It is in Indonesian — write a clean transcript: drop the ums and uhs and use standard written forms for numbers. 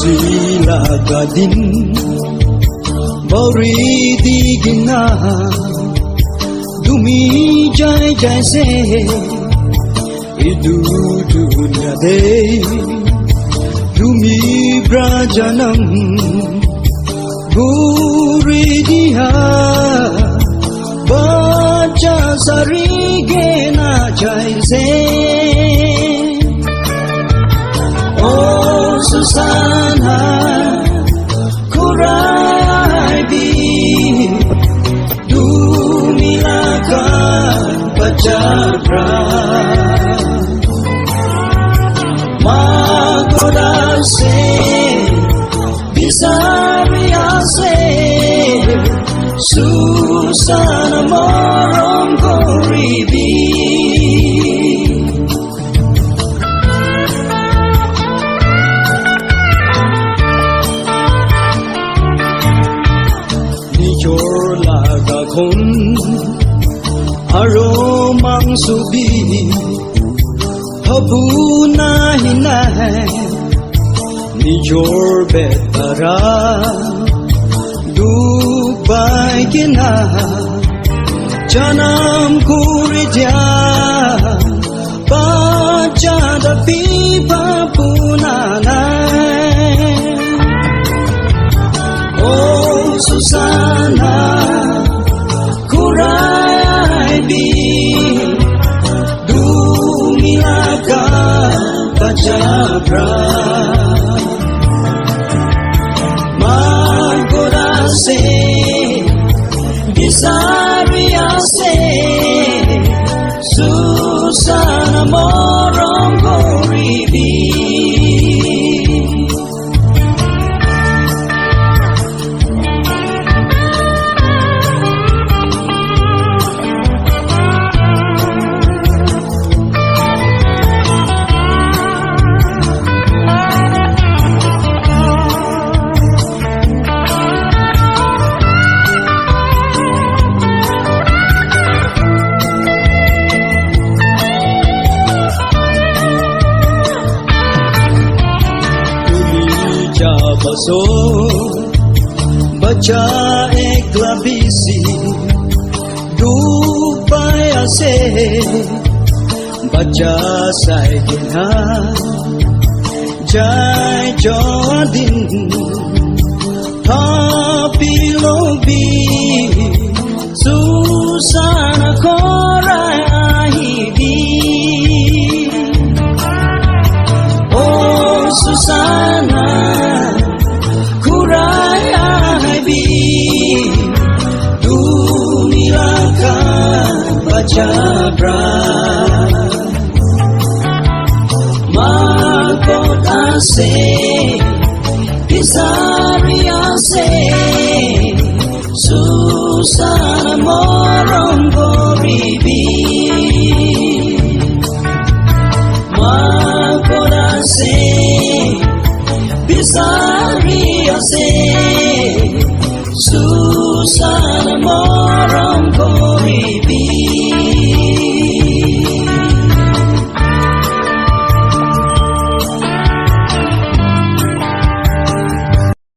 Sila kadin Bauri digina Dumi jai jai se Idu dunya de Dumi brajanam Buri diha Baca sarigena jai se Oh Susana Kurai bi Dumilakan pacabra Magodase Bisariase Susana morong koribi Laga kon aromang subi habuna hinai nijor betara dubai kina janam kuridia baca tapi papunana Oh Susana Kurai bi Dumilakan pacabra Magodase Bisariase Susana morong koribi Baso baca eklabisi dupai ase baca saikina jai joadin tapi lobi Susana korai ahibi Oh Susana Dumilakan pacabra Magodase Bisariase Susana